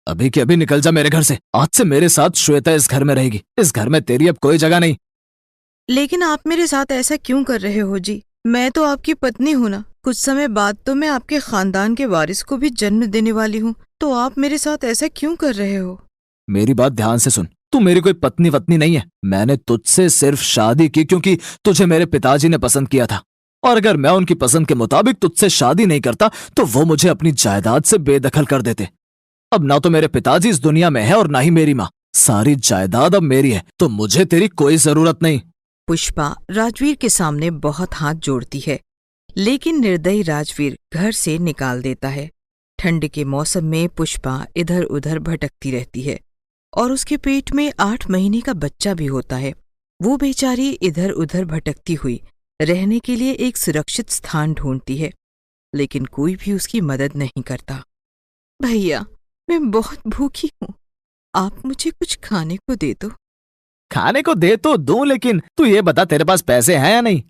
अभी के अभी निकल जा मेरे घर से। आज से मेरे साथ श्वेता इस घर में रहेगी। इस घर में तेरी अब कोई जगह नहीं। लेकिन आप मेरे साथ ऐसा क्यों कर रहे हो जी? मैं तो आपकी पत्नी हूँ ना। कुछ समय बाद तो मैं आपके खानदान के वारिस को भी जन्म देने वाली हूँ, तो आप मेरे साथ ऐसा क्यों कर रहे हो? मेरी बात ध्यान से सुन, तू मेरी कोई पत्नी वत्नी नहीं है। मैंने तुझसे सिर्फ शादी की क्योंकि तुझे मेरे पिताजी ने पसंद किया था, और अगर मैं उनकी पसंद के मुताबिक तुझसे शादी नहीं करता तो वो मुझे अपनी जायदाद से बेदखल कर देते। अब ना तो मेरे पिताजी इस दुनिया में है और ना ही मेरी माँ। सारी जायदाद अब मेरी है, तो मुझे तेरी कोई जरूरत नहीं। पुष्पा राजवीर के सामने बहुत हाथ जोड़ती है, लेकिन निर्दयी राजवीर घर से निकाल देता है। ठंड के मौसम में पुष्पा इधर उधर भटकती रहती है और उसके पेट में 8 महीने का बच्चा भी होता है। वो बेचारी इधर उधर भटकती हुई रहने के लिए एक सुरक्षित स्थान ढूंढती है, लेकिन कोई भी उसकी मदद नहीं करता। भैया, मैं बहुत भूखी हूँ, आप मुझे कुछ खाने को दे दो। खाने को दे तो दूं, लेकिन तू ये बता तेरे पास पैसे हैं या नहीं?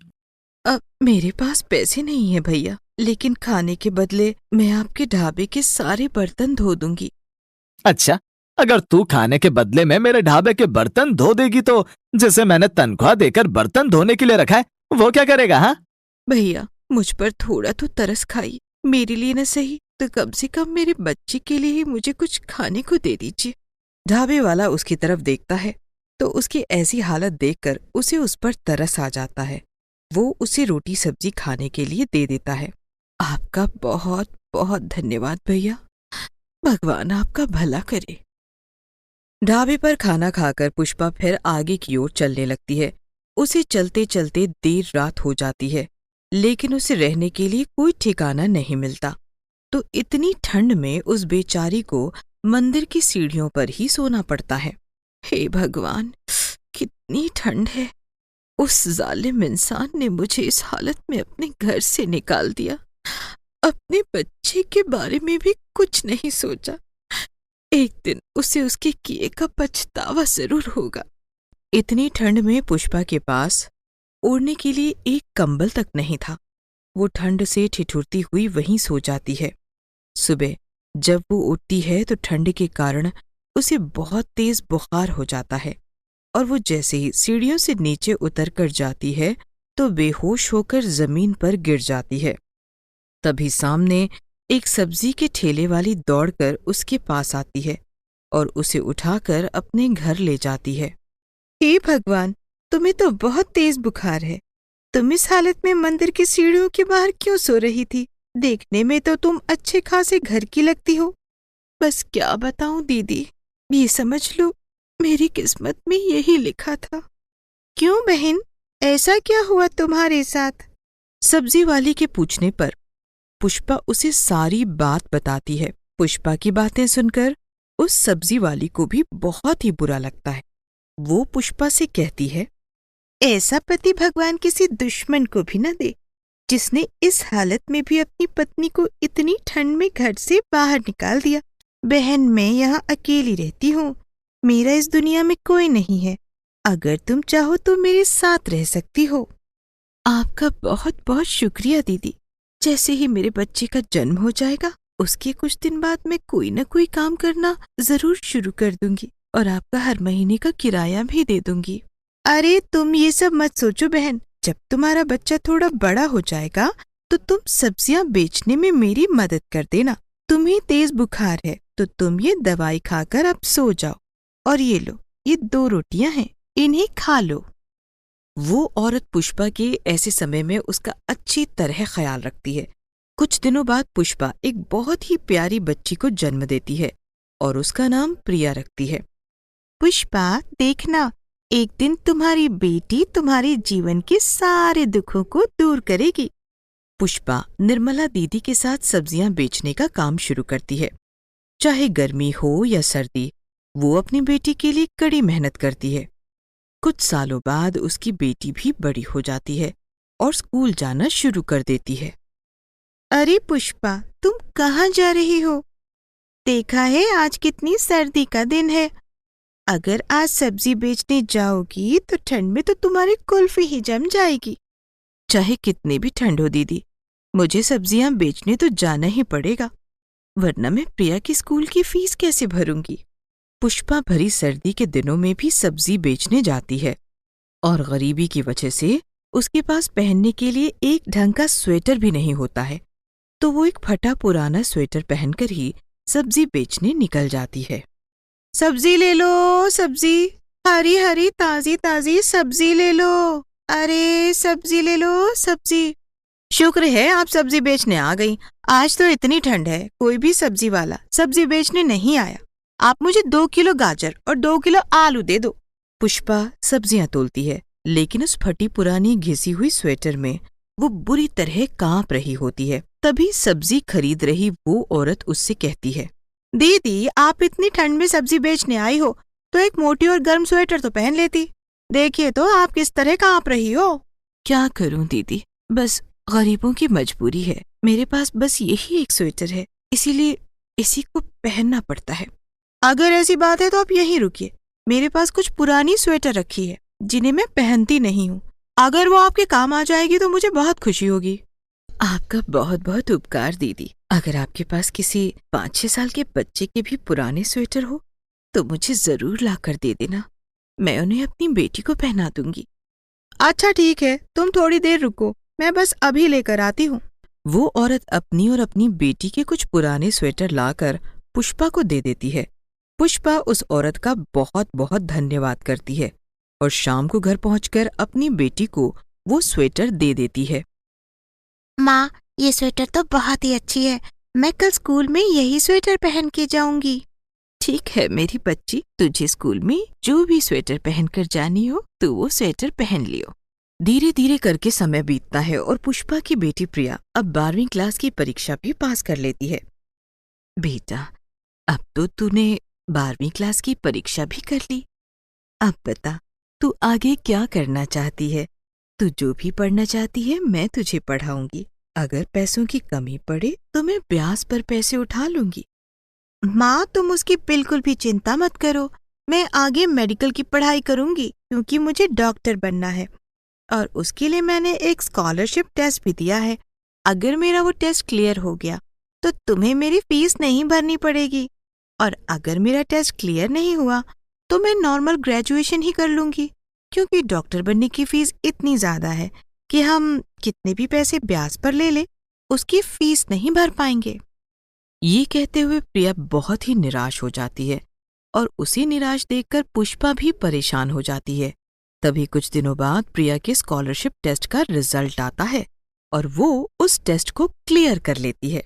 अब मेरे पास पैसे नहीं है भैया, लेकिन खाने के बदले मैं आपके ढाबे के सारे बर्तन धो दूंगी। अच्छा, अगर तू खाने के बदले में मेरे ढाबे के बर्तन धो देगी तो जिसे मैंने तनख्वाह देकर बर्तन धोने के लिए रखा है वो क्या करेगा? हाँ, भैया, मुझ पर थोड़ा तो तरस खाइए। मेरे लिए न सही तो कम से कम मेरे बच्चे के लिए ही मुझे कुछ खाने को दे दीजिए। ढाबे वाला उसकी तरफ देखता है तो उसकी ऐसी हालत देखकर उसे उस पर तरस आ जाता है। वो उसे रोटी सब्जी खाने के लिए दे देता है। आपका बहुत बहुत धन्यवाद भैया, भगवान आपका भला करे। ढाबे पर खाना खाकर पुष्पा फिर आगे की ओर चलने लगती है। उसे चलते चलते देर रात हो जाती है, लेकिन उसे रहने के लिए कोई ठिकाना नहीं मिलता। तो इतनी ठंड में उस बेचारी को मंदिर की सीढ़ियों पर ही सोना पड़ता है। हे भगवान, कितनी ठंड है! उस जालिम इंसान ने मुझे इस हालत में अपने घर से निकाल दिया। अपने बच्चे के बारे में भी कुछ नहीं सोचा। एक दिन उसे उसके किए का पछतावा जरूर होगा। इतनी ठंड में पुष्पा के पास ओढ़ने के लिए एक कंबल तक नहीं था। वो ठंड से ठिठुरती हुई वहीं सो जाती है। सुबह जब वो उठती है तो ठंड के कारण उसे बहुत तेज बुखार हो जाता है, और वो जैसे ही सीढ़ियों से नीचे उतर कर जाती है तो बेहोश होकर जमीन पर गिर जाती है। तभी सामने एक सब्जी के ठेले वाली दौड़कर उसके पास आती है और उसे उठाकर अपने घर ले जाती है। हे भगवान, तुम्हें तो बहुत तेज बुखार है। तुम इस हालत में मंदिर की सीढ़ियों के बाहर क्यों सो रही थी? देखने में तो तुम अच्छे खासे घर की लगती हो। बस क्या बताऊं दीदी, ये समझ लो मेरी किस्मत में यही लिखा था। क्यों बहन, ऐसा क्या हुआ तुम्हारे साथ? सब्जी वाली के पूछने पर पुष्पा उसे सारी बात बताती है। पुष्पा की बातें सुनकर उस सब्जी वाली को भी बहुत ही बुरा लगता है। वो पुष्पा से कहती है, ऐसा पति भगवान किसी दुश्मन को भी न दे, जिसने इस हालत में भी अपनी पत्नी को इतनी ठंड में घर से बाहर निकाल दिया। बहन, मैं यहाँ अकेली रहती हूँ, मेरा इस दुनिया में कोई नहीं है। अगर तुम चाहो तो मेरे साथ रह सकती हो। आपका बहुत बहुत शुक्रिया दीदी। जैसे ही मेरे बच्चे का जन्म हो जाएगा उसके कुछ दिन बाद मैं कोई न कोई काम करना जरूर शुरू कर दूंगी और आपका हर महीने का किराया भी दे दूंगी। अरे तुम ये सब मत सोचो बहन, जब तुम्हारा बच्चा थोड़ा बड़ा हो जाएगा तो तुम सब्जियां बेचने में मेरी मदद कर देना। तुम्हें तेज बुखार है तो तुम ये दवाई खाकर अब सो जाओ, और ये लो, ये 2 रोटियां हैं, इन्हें खा लो। वो औरत पुष्पा के ऐसे समय में उसका अच्छी तरह ख्याल रखती है। कुछ दिनों बाद पुष्पा एक बहुत ही प्यारी बच्ची को जन्म देती है और उसका नाम प्रिया रखती है। पुष्पा, देखना, एक दिन तुम्हारी बेटी तुम्हारे जीवन के सारे दुखों को दूर करेगी। पुष्पा निर्मला दीदी के साथ सब्जियां बेचने का काम शुरू करती है। चाहे गर्मी हो या सर्दी, वो अपनी बेटी के लिए कड़ी मेहनत करती है। कुछ सालों बाद उसकी बेटी भी बड़ी हो जाती है और स्कूल जाना शुरू कर देती है। अरे पुष्पा, तुम कहाँ जा रही हो? देखा है आज कितनी सर्दी का दिन है। अगर आज सब्जी बेचने जाओगी तो ठंड में तो तुम्हारी कुल्फी ही जम जाएगी। चाहे कितनी भी ठंड हो दीदी, मुझे सब्जियां बेचने तो जाना ही पड़ेगा। वरना मैं प्रिया की स्कूल की फीस कैसे भरूंगी। पुष्पा भरी सर्दी के दिनों में भी सब्जी बेचने जाती है और गरीबी की वजह से उसके पास पहनने के लिए एक ढंग का स्वेटर भी नहीं होता है, तो वो एक फटा पुराना स्वेटर पहनकर ही सब्जी बेचने निकल जाती है। सब्जी ले लो, सब्जी, हरी हरी ताजी ताजी सब्जी ले लो। अरे सब्जी ले लो, सब्जी। शुक्र है आप सब्जी बेचने आ गई। आज तो इतनी ठंड है, कोई भी सब्जी वाला सब्जी बेचने नहीं आया। आप मुझे 2 किलो गाजर और 2 किलो आलू दे दो। पुष्पा सब्जियां तोलती है, लेकिन उस फटी पुरानी घिसी हुई स्वेटर में वो बुरी तरह कांप रही होती है। तभी सब्जी खरीद रही वो औरत उससे कहती है, दीदी आप इतनी ठंड में सब्जी बेचने आई हो तो एक मोटी और गर्म स्वेटर तो पहन लेती। देखिए तो आप किस तरह कांप रही हो। क्या करूं दीदी, बस गरीबों की मजबूरी है। मेरे पास बस यही एक स्वेटर है, इसीलिए इसी को पहनना पड़ता है। अगर ऐसी बात है तो आप यहीं रुकिए। मेरे पास कुछ पुरानी स्वेटर रखी है जिन्हें मैं पहनती नहीं हूँ। अगर वो आपके काम आ जाएगी तो मुझे बहुत खुशी होगी। आपका बहुत बहुत उपकार दीदी। अगर आपके पास किसी 5-6 साल के बच्चे के भी पुराने स्वेटर हो तो मुझे जरूर लाकर दे देना, मैं उन्हें अपनी बेटी को पहना दूंगी। अच्छा ठीक है, तुम थोड़ी देर रुको, मैं बस अभी लेकर आती हूँ। वो औरत अपनी और अपनी बेटी के कुछ पुराने स्वेटर लाकर पुष्पा को दे देती है। पुष्पा उस औरत का बहुत बहुत धन्यवाद करती है और शाम को घर पहुंचकर अपनी बेटी को वो स्वेटर दे देती है। माँ, ये स्वेटर तो बहुत ही अच्छी है। मैं कल स्कूल में यही स्वेटर पहन के जाऊंगी। ठीक है मेरी बच्ची, तुझे स्कूल में जो भी स्वेटर पहनकर जानी हो तो वो स्वेटर पहन लियो। धीरे धीरे करके समय बीतता है और पुष्पा की बेटी प्रिया अब 12वीं क्लास की परीक्षा भी पास कर लेती है। बेटा, अब तो तूने 12वीं क्लास की परीक्षा भी कर ली। अब बता, तू आगे क्या करना चाहती है? तू जो भी पढ़ना चाहती है मैं तुझे पढ़ाऊंगी। अगर पैसों की कमी पड़े तो मैं ब्याज पर पैसे उठा लूंगी। माँ, तुम उसकी बिल्कुल भी चिंता मत करो। मैं आगे मेडिकल की पढ़ाई करूंगी क्योंकि मुझे डॉक्टर बनना है और उसके लिए मैंने एक स्कॉलरशिप टेस्ट भी दिया है। अगर मेरा वो टेस्ट क्लियर हो गया तो तुम्हें मेरी फीस नहीं भरनी पड़ेगी, और अगर मेरा टेस्ट क्लियर नहीं हुआ तो मैं नॉर्मल ग्रेजुएशन ही कर लूंगी, क्योंकि डॉक्टर बनने की फीस इतनी ज्यादा है कि हम कितने भी पैसे ब्याज पर ले लें उसकी फीस नहीं भर पाएंगे। ये कहते हुए प्रिया बहुत ही निराश हो जाती है और उसे निराश देखकर पुष्पा भी परेशान हो जाती है। तभी कुछ दिनों बाद प्रिया के स्कॉलरशिप टेस्ट का रिजल्ट आता है और वो उस टेस्ट को क्लियर कर लेती है।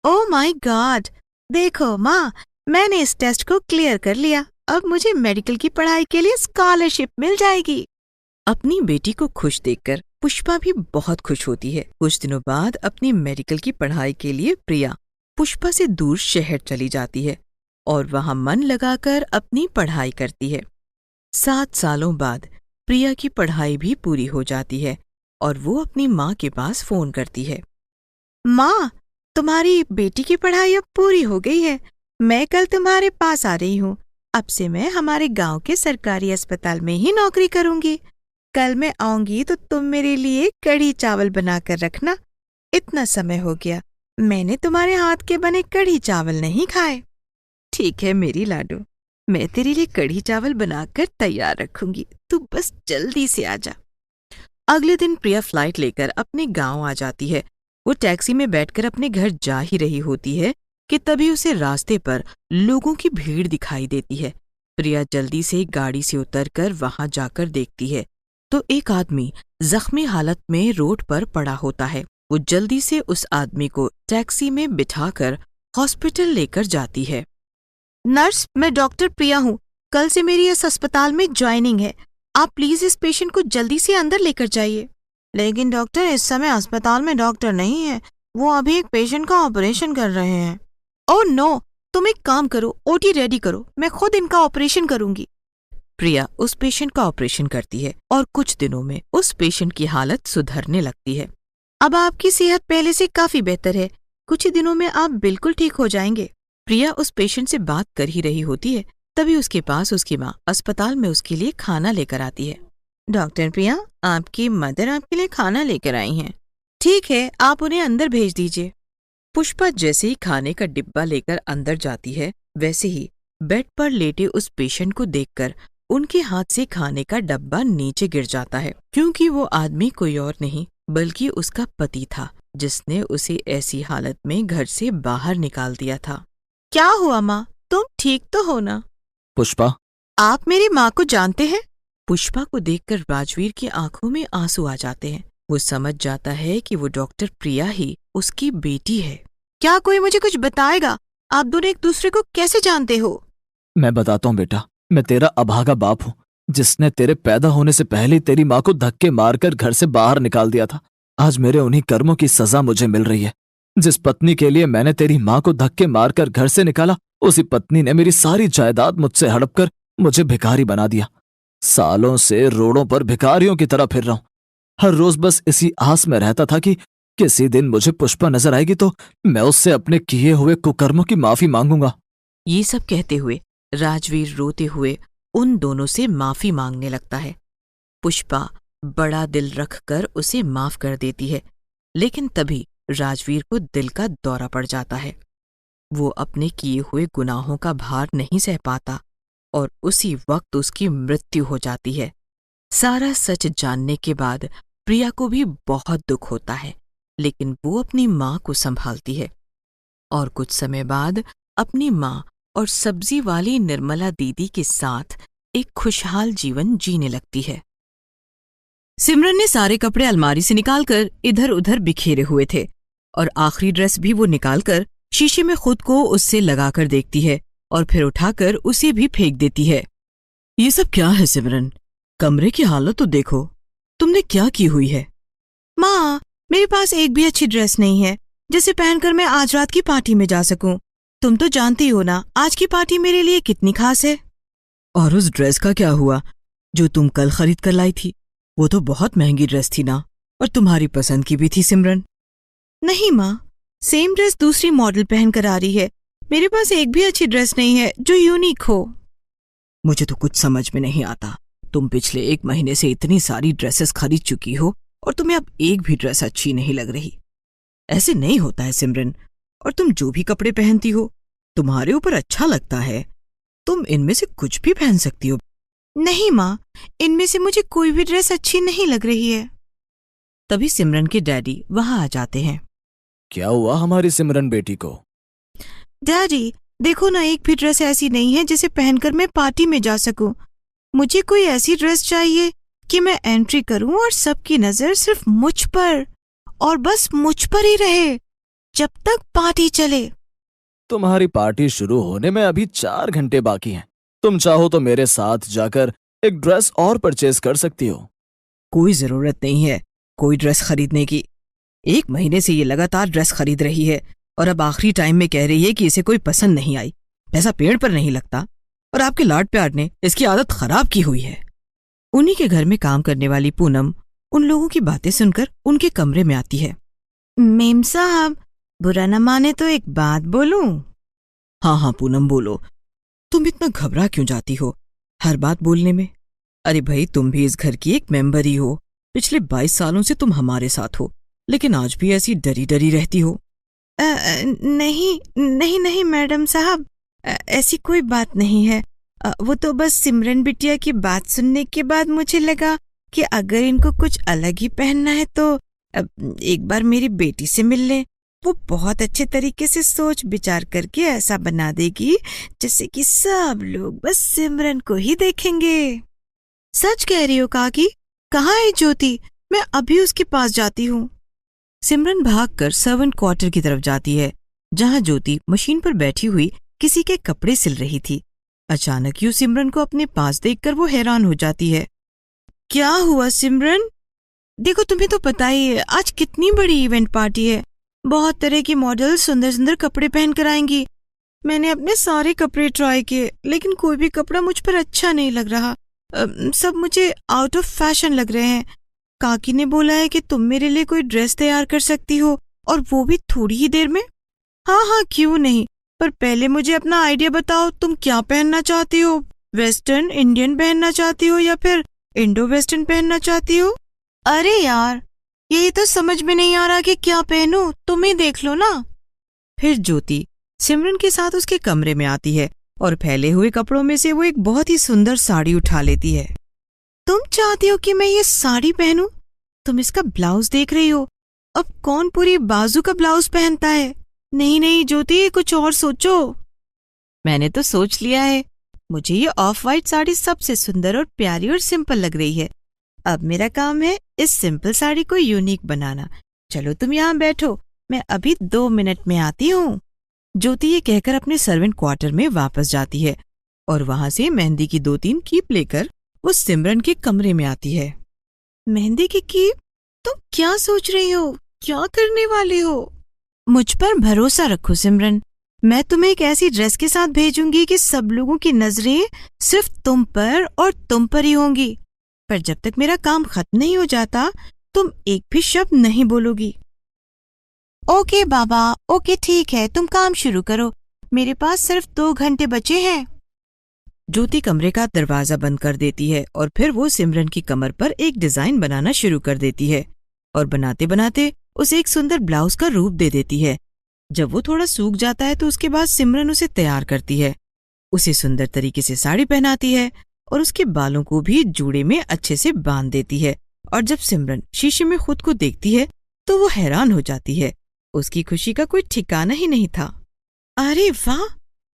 ओह माय गॉड, देखो माँ, मैंने इस टेस्ट को क्लियर कर लिया। अब मुझे मेडिकल की पढ़ाई के लिए स्कॉलरशिप मिल जाएगी। अपनी बेटी को खुश देखकर पुष्पा भी बहुत खुश होती है। कुछ दिनों बाद अपनी मेडिकल की पढ़ाई के लिए प्रिया पुष्पा से दूर शहर चली जाती है और वहां मन लगाकर अपनी पढ़ाई करती है। 7 सालों बाद प्रिया की पढ़ाई भी पूरी हो जाती है और वो अपनी माँ के पास फोन करती है। माँ, तुम्हारी बेटी की पढ़ाई अब पूरी हो गई है। मैं कल तुम्हारे पास आ रही हूँ। अब से मैं हमारे गांव के सरकारी अस्पताल में ही नौकरी करूंगी। कल मैं आऊंगी तो तुम मेरे लिए कढ़ी चावल बनाकर रखना। इतना समय हो गया, मैंने तुम्हारे हाथ के बने कढ़ी चावल नहीं खाए। ठीक है मेरी लाडो, मैं तेरे लिए कढ़ी चावल बनाकर तैयार रखूंगी, तू बस जल्दी से आ जा। अगले दिन प्रिया फ्लाइट लेकर अपने गांव आ जाती है। वो टैक्सी में बैठकर अपने घर जा ही रही होती है कि तभी उसे रास्ते पर लोगों की भीड़ दिखाई देती है। प्रिया जल्दी से गाड़ी से उतरकर वहां जाकर देखती है तो एक आदमी जख्मी हालत में रोड पर पड़ा होता है। वो जल्दी से उस आदमी को टैक्सी में बिठाकर हॉस्पिटल लेकर जाती है। नर्स, मैं डॉक्टर प्रिया हूँ। कल से मेरी इस अस्पताल में ज्वाइनिंग है। आप प्लीज इस पेशेंट को जल्दी से अंदर लेकर जाइए। लेकिन डॉक्टर, इस समय अस्पताल में डॉक्टर नहीं है। वो अभी एक पेशेंट का ऑपरेशन कर रहे हैं। ओह नो, तुम एक काम करो, ओटी रेडी करो, मैं खुद इनका ऑपरेशन करूंगी। प्रिया उस पेशेंट का ऑपरेशन करती है और कुछ दिनों में उस पेशेंट की हालत सुधरने लगती है। अब आपकी सेहत पहले से काफी बेहतर है। कुछ ही दिनों में आप बिल्कुल ठीक हो जाएंगे। प्रिया उस पेशेंट से बात कर ही रही होती है, तभी उसके पास उसकी माँ अस्पताल में उसके लिए खाना लेकर आती है। डॉक्टर प्रिया, आपकी मदर आपके लिए खाना लेकर आई हैं। ठीक है, आप उन्हें अंदर भेज दीजिए। पुष्पा जैसे ही खाने का डिब्बा लेकर अंदर जाती है, वैसे ही बेड पर लेटे उस पेशेंट को देखकर उनके हाथ से खाने का डब्बा नीचे गिर जाता है, क्योंकि वो आदमी कोई और नहीं बल्कि उसका पति था, जिसने उसे ऐसी हालत में घर से बाहर निकाल दिया था। क्या हुआ माँ, तुम ठीक तो हो ना? पुष्पा, आप मेरी माँ को जानते हैं? पुष्पा को देखकर राजवीर की आंखों में आंसू आ जाते हैं। वो समझ जाता है कि वो डॉक्टर प्रिया ही उसकी बेटी है। क्या कोई मुझे कुछ बताएगा? आप दोनों एक दूसरे को कैसे जानते हो? मैं बताता हूँ बेटा, मैं तेरा अभागा बाप हूँ, जिसने तेरे पैदा होने से पहले तेरी माँ को धक्के मारकर घर से बाहर निकाल दिया था। आज मेरे उन्हीं कर्मों की सजा मुझे मिल रही है। जिस पत्नी के लिए मैंने तेरी माँ को धक्के मारकर घर से निकाला, उसी पत्नी ने मेरी सारी जायदाद मुझसे हड़प कर मुझे भिखारी बना दिया। सालों से रोडों पर भिखारियों की तरह फिर रहा हूं। हर रोज बस इसी आस में रहता था कि किसी दिन मुझे पुष्पा नजर आएगी तो मैं उससे अपने किए हुए कुकर्मों की माफी मांगूंगा। ये सब कहते हुए राजवीर रोते हुए उन दोनों से माफी मांगने लगता है। पुष्पा बड़ा दिल रखकर उसे माफ कर देती है, लेकिन तभी राजवीर को दिल का दौरा पड़ जाता है। वो अपने किए हुए गुनाहों का भार नहीं सह पाता और उसी वक्त उसकी मृत्यु हो जाती है। सारा सच जानने के बाद प्रिया को भी बहुत दुख होता है, लेकिन वो अपनी माँ को संभालती है और कुछ समय बाद अपनी माँ और सब्जी वाली निर्मला दीदी के साथ एक खुशहाल जीवन जीने लगती है। सिमरन ने सारे कपड़े अलमारी से निकालकर इधर उधर बिखेरे हुए थे और आखिरी ड्रेस भी वो निकालकर शीशे में खुद को उससे लगाकर देखती है और फिर उठाकर उसे भी फेंक देती है। ये सब क्या है सिमरन? कमरे की हालत तो देखो, तुमने क्या की हुई है? माँ, मेरे पास एक भी अच्छी ड्रेस नहीं है जिसे पहनकर मैं आज रात की पार्टी में जा सकूं। तुम तो जानती हो ना आज की पार्टी मेरे लिए कितनी खास है। और उस ड्रेस का क्या हुआ जो तुम कल खरीद कर लाई थी? वो तो बहुत महंगी ड्रेस थी ना, और तुम्हारी पसंद की भी थी सिमरन। नहीं माँ, सेम ड्रेस दूसरी मॉडल पहन कर आ रही है। मेरे पास एक भी अच्छी ड्रेस नहीं है जो यूनिक हो। मुझे तो कुछ समझ में नहीं आता। तुम पिछले 1 महीने से इतनी सारी ड्रेसेस खरीद चुकी हो और तुम्हें अब एक भी ड्रेस अच्छी नहीं लग रही। ऐसे नहीं होता है सिमरन। और तुम जो भी कपड़े पहनती हो तुम्हारे ऊपर अच्छा लगता है। तुम इनमें से कुछ भी पहन सकती हो। नहीं माँ, इनमें से मुझे कोई भी ड्रेस अच्छी नहीं लग रही है। तभी सिमरन के डैडी वहां आ जाते हैं। क्या हुआ हमारी सिमरन बेटी को? डैडी, देखो ना, एक भी ड्रेस ऐसी नहीं है जिसे पहनकर मैं पार्टी में जा सकूं। मुझे कोई ऐसी ड्रेस चाहिए कि मैं एंट्री करूं और सबकी नजर सिर्फ मुझ पर और बस मुझ पर ही रहे जब तक पार्टी चले। तुम्हारी पार्टी शुरू होने में अभी 4 घंटे बाकी हैं। तुम चाहो तो मेरे साथ जाकर एक ड्रेस और परचेज कर सकती हो। कोई जरूरत नहीं है कोई ड्रेस खरीदने की। 1 महीने से ये लगातार ड्रेस खरीद रही है और अब आखिरी टाइम में कह रही है कि इसे कोई पसंद नहीं आई। पैसा पेड़ पर नहीं लगता और आपके लाड प्यार ने इसकी आदत खराब की हुई है। उन्हीं के घर में काम करने वाली पूनम उन लोगों की बातें सुनकर उनके कमरे में आती है। मेम साहब, बुरा न माने तो एक बात बोलूं? हाँ हाँ पूनम बोलो। तुम इतना घबरा क्यों जाती हो हर बात बोलने में? अरे भाई, तुम भी इस घर की एक मेंबर ही हो। पिछले 22 सालों से तुम हमारे साथ हो, लेकिन आज भी ऐसी डरी डरी रहती हो। नहीं नहीं नहीं मैडम साहब, ऐसी कोई बात नहीं है। वो तो बस सिमरन बिटिया की बात सुनने के बाद मुझे लगा कि अगर इनको कुछ अलग ही पहनना है तो एक बार मेरी बेटी से मिल लें। वो बहुत अच्छे तरीके से सोच विचार करके ऐसा बना देगी जैसे कि सब लोग बस सिमरन को ही देखेंगे। सच कह रही हो काकी? कहाँ है ज्योति? मैं अभी उसके पास जाती हूँ। सिमरन भागकर सर्वेंट क्वार्टर की तरफ जाती है, जहां ज्योति मशीन पर बैठी हुई किसी के कपड़े सिल रही थी। अचानक यूं सिमरन को अपने पास देखकर वो हैरान हो जाती है। क्या हुआ सिमरन? देखो, तुम्हें तो पता ही है आज कितनी बड़ी इवेंट पार्टी है। बहुत तरह की मॉडल सुंदर सुंदर कपड़े पहन कर आएंगी। मैंने अपने सारे कपड़े ट्राई किए, लेकिन कोई भी कपड़ा मुझ पर अच्छा नहीं लग रहा। सब मुझे आउट ऑफ फैशन लग रहे हैं। काकी ने बोला है कि तुम मेरे लिए कोई ड्रेस तैयार कर सकती हो, और वो भी थोड़ी ही देर में। हाँ हाँ, क्यों नहीं, पर पहले मुझे अपना आइडिया बताओ। तुम क्या पहनना चाहती हो? वेस्टर्न इंडियन पहनना चाहती हो या फिर इंडो वेस्टर्न पहनना चाहती हो? अरे यार, यही तो समझ में नहीं आ रहा कि क्या पहनूं। तुम ही देख लो ना। फिर ज्योति सिमरन के साथ उसके कमरे में आती है और फैले हुए कपड़ों में से वो एक बहुत ही सुंदर साड़ी उठा लेती है। तुम चाहती हो कि मैं ये साड़ी पहनूं? तुम इसका ब्लाउज देख रही हो। अब कौन पूरी बाजू का ब्लाउज पहनता है? नहीं नहीं ज्योति, कुछ और सोचो। मैंने तो सोच लिया है। मुझे ये ऑफ वाइट साड़ी सबसे सुंदर और प्यारी और सिंपल लग रही है। अब मेरा काम है इस सिंपल साड़ी को यूनिक बनाना। चलो तुम यहाँ बैठो, मैं अभी 2 मिनट में आती हूँ। ज्योति ये कहकर अपने सर्वेंट क्वार्टर में वापस जाती है और वहां से मेहंदी की 2-3 कीप लेकर वो सिमरन के कमरे में आती है। मेहंदी की कीप? तुम क्या सोच रही हो? क्या करने वाली हो? मुझ पर भरोसा रखो सिमरन। मैं तुम्हें एक ऐसी ड्रेस के साथ भेजूंगी कि सब लोगों की नजरें सिर्फ तुम पर और तुम पर ही होंगी। पर जब तक मेरा काम खत्म नहीं हो जाता तुम एक भी शब्द नहीं बोलोगी। ओके बाबा, ओके ठीक है, तुम काम शुरू करो। मेरे पास सिर्फ 2 घंटे बचे हैं। ज्योति कमरे का दरवाजा बंद कर देती है और फिर वो सिमरन की कमर पर एक डिजाइन बनाना शुरू कर देती है और बनाते बनाते उसे एक सुंदर ब्लाउज का रूप दे देती है। जब वो थोड़ा सूख जाता है तो उसके बाद सिमरन उसे तैयार करती है, उसे सुंदर तरीके से साड़ी पहनाती है और उसके बालों को भी जूड़े में अच्छे से बांध देती है। और जब सिमरन शीशे में खुद को देखती है तो वो हैरान हो जाती है। उसकी खुशी का कोई ठिकाना ही नहीं था। अरे वाह,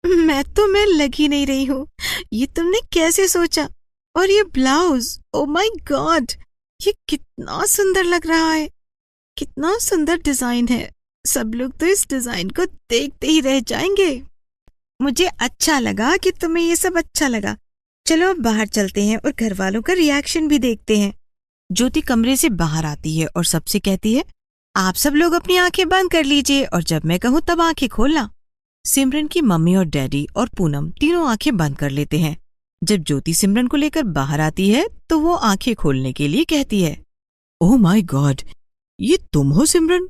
मैं लग ही नहीं रही हूँ। ये तुमने कैसे सोचा? और ये ब्लाउज, ओ माय गॉड, ये कितना सुंदर लग रहा है। कितना सुंदर डिजाइन है। सब लोग तो इस डिजाइन को देखते ही रह जाएंगे। मुझे अच्छा लगा कि तुम्हें ये सब अच्छा लगा। चलो अब बाहर चलते हैं और घर वालों का रिएक्शन भी देखते हैं। ज्योति कमरे से बाहर आती है और सबसे कहती है, आप सब लोग अपनी आंखें बंद कर लीजिए और जब मैं कहूँ तब आंखें खोलना। सिमरन की मम्मी और डैडी और पूनम तीनों आंखें बंद कर लेते हैं। जब ज्योति सिमरन को लेकर बाहर आती है तो वो आंखें खोलने के लिए कहती है, ओह माय गॉड, ये तुम हो सिमरन?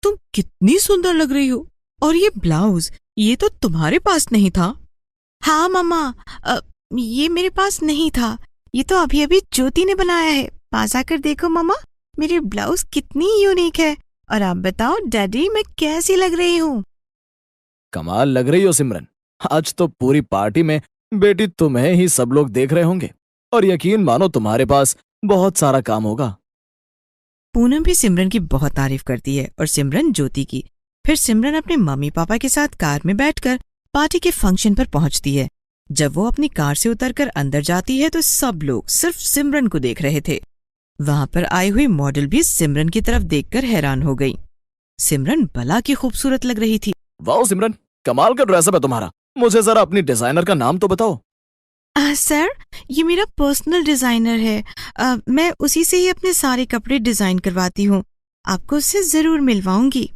तुम कितनी सुंदर लग रही हो। और ये ब्लाउज, ये तो तुम्हारे पास नहीं था। हाँ मम्मा, ये मेरे पास नहीं था। ये तो अभी अभी ज्योति ने बनाया है। पास आकर देखो मम्मा, मेरी ब्लाउज कितनी यूनिक है। और आप बताओ डैडी, मैं कैसी लग रही हूँ? कमाल लग रही हो सिमरन। आज तो पूरी पार्टी में बेटी तुम्हें ही सब लोग देख रहे होंगे और यकीन मानो तुम्हारे पास बहुत सारा काम होगा। पूनम भी सिमरन की बहुत तारीफ करती है और सिमरन ज्योति की। फिर सिमरन अपने मम्मी पापा के साथ कार में बैठकर पार्टी के फंक्शन पर पहुंचती है। जब वो अपनी कार से उतरकर अंदर जाती है तो सब लोग सिर्फ सिमरन को देख रहे थे। वहां पर आई हुई मॉडल भी सिमरन की तरफ देखकर हैरान हो गई। सिमरन भला की खूबसूरत लग रही थी। वाह सिमरन, कमाल का ड्रेसअप है तुम्हारा। मुझे जरा अपनी डिजाइनर का नाम तो बताओ। सर, ये मेरा पर्सनल डिजाइनर है। मैं उसी से ही अपने सारे कपड़े डिजाइन करवाती हूँ। आपको उससे जरूर मिलवाऊंगी।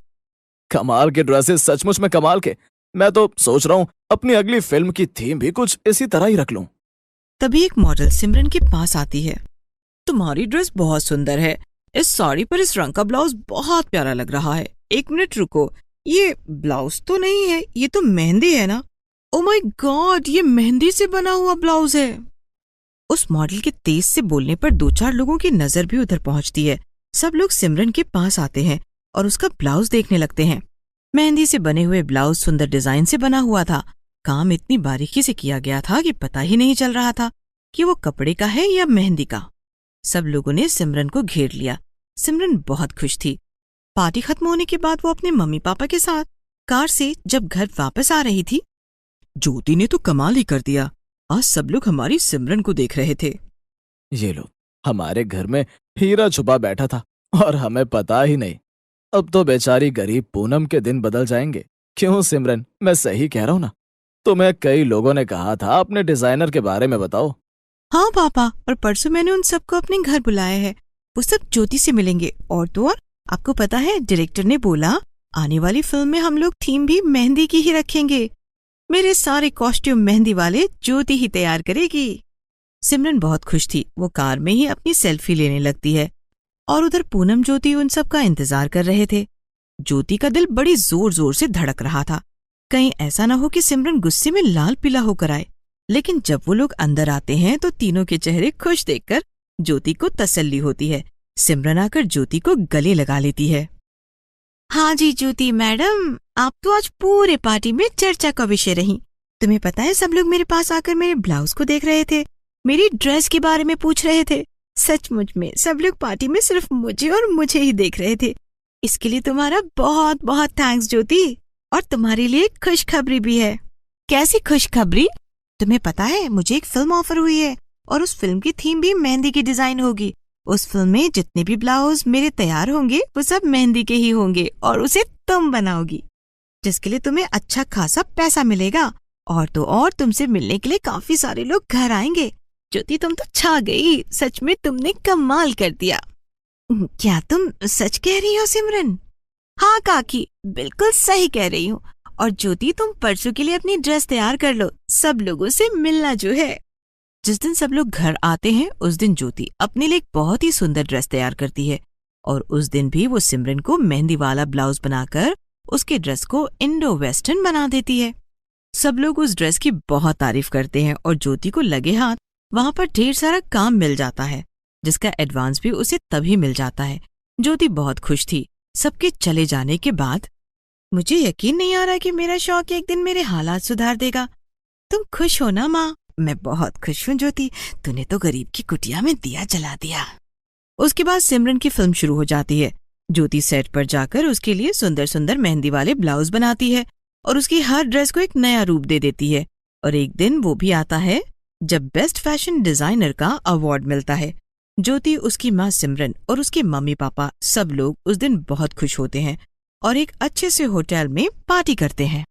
कमाल के ड्रेसेस, सचमुच में कमाल के। मैं तो सोच रहा हूँ अपनी अगली फिल्म की थीम भी कुछ इसी तरह ही रख लूं। तभी एक मॉडल सिमरन के पास आती है। तुम्हारी ड्रेस बहुत सुंदर है। इस साड़ी पर इस रंग का ब्लाउज बहुत प्यारा लग रहा है। 1 मिनट रुको, ये ब्लाउज तो नहीं है, ये तो मेहंदी है ना? ओह माय गॉड, ये मेहंदी से बना हुआ ब्लाउज है। उस मॉडल के तेज से बोलने पर 2-4 लोगों की नजर भी उधर पहुंचती है। सब लोग सिमरन के पास आते हैं और उसका ब्लाउज देखने लगते हैं। मेहंदी से बने हुए ब्लाउज सुंदर डिजाइन से बना हुआ था। काम इतनी बारीकी से किया गया था कि पता ही नहीं चल रहा था कि वो कपड़े का है या मेहंदी का। सब लोगों ने सिमरन को घेर लिया। सिमरन बहुत खुश थी। पार्टी खत्म होने के बाद वो अपने मम्मी पापा के साथ कार से जब घर वापस आ रही थी, ज्योति ने तो कमाल ही कर दिया। आज सब लोग हमारी सिमरन को देख रहे थे। ये लो, हमारे घर में हीरा छुपा बैठा था और हमें पता ही नहीं। अब तो बेचारी गरीब पूनम के दिन बदल जाएंगे। क्यों सिमरन, मैं सही कह रहा हूँ ना? तुम्हें कई लोगों ने कहा था अपने डिजाइनर के बारे में बताओ। हाँ पापा, और परसों मैंने उन सबको अपने घर बुलाया है। वो सब ज्योति से मिलेंगे। और तो और, आपको पता है डायरेक्टर ने बोला आने वाली फिल्म में हम लोग थीम भी मेहंदी की ही रखेंगे। मेरे सारे कॉस्ट्यूम मेहंदी वाले ज्योति ही तैयार करेगी। सिमरन बहुत खुश थी। वो कार में ही अपनी सेल्फी लेने लगती है और उधर पूनम ज्योति उन सब का इंतजार कर रहे थे। ज्योति का दिल बड़ी जोर जोर से धड़क रहा था, कहीं ऐसा न हो कि सिमरन गुस्से में लाल पीला होकर आए। लेकिन जब वो लोग अंदर आते हैं तो तीनों के चेहरे खुश देखकर ज्योति को तसल्ली होती है। सिमरन आकर ज्योति को गले लगा लेती है। हाँ जी ज्योति मैडम, आप तो आज पूरे पार्टी में चर्चा का विषय रही। तुम्हें पता है, सब लोग मेरे पास आकर मेरे ब्लाउज को देख रहे थे, मेरी ड्रेस के बारे में पूछ रहे थे। सचमुच में सब लोग पार्टी में सिर्फ मुझे और मुझे ही देख रहे थे। इसके लिए तुम्हारा बहुत बहुत थैंक्स ज्योति। और तुम्हारे लिए एक खुशखबरी भी है। कैसी खुशखबरी? तुम्हें पता है, मुझे एक फिल्म ऑफर हुई है और उस फिल्म की थीम भी मेहंदी की डिजाइन होगी। उस फिल्म में जितने भी ब्लाउज मेरे तैयार होंगे वो सब मेहंदी के ही होंगे और उसे तुम बनाओगी, जिसके लिए तुम्हें अच्छा खासा पैसा मिलेगा। और तो और तुमसे मिलने के लिए काफी सारे लोग घर आएंगे। ज्योति, तुम तो छा गई। सच में तुमने कमाल कर दिया। क्या तुम सच कह रही हो सिमरन? हाँ काकी, बिल्कुल सही कह रही हूँ। और ज्योति, तुम परसों के लिए अपनी ड्रेस तैयार कर लो, सब लोगों से मिलना जो है। जिस दिन सब लोग घर आते हैं उस दिन ज्योति अपने लिए एक बहुत ही सुंदर ड्रेस तैयार करती है और उस दिन भी वो सिमरन को मेहंदी वाला ब्लाउज बनाकर उसके ड्रेस को इंडो वेस्टर्न बना देती है। सब लोग उस ड्रेस की बहुत तारीफ करते हैं और ज्योति को लगे हाथ वहां पर ढेर सारा काम मिल जाता है, जिसका एडवांस भी उसे तभी मिल जाता है। ज्योति बहुत खुश थी सबके चले जाने के बाद। मुझे यकीन नहीं आ रहा कि मेरा शौक एक दिन मेरे हालात सुधार देगा। तुम खुश हो ना माँ? मैं बहुत खुश हूँ ज्योति, तूने तो गरीब की कुटिया में दिया जला दिया। उसके बाद सिमरन की फिल्म शुरू हो जाती है। ज्योति सेट पर जाकर उसके लिए सुंदर सुंदर मेहंदी वाले ब्लाउज बनाती है और उसकी हर ड्रेस को एक नया रूप दे देती है। और एक दिन वो भी आता है जब बेस्ट फैशन डिजाइनर का अवार्ड मिलता है। ज्योति, उसकी माँ सिमरन और उसके मम्मी पापा सब लोग उस दिन बहुत खुश होते हैं और एक अच्छे से होटल में पार्टी करते हैं।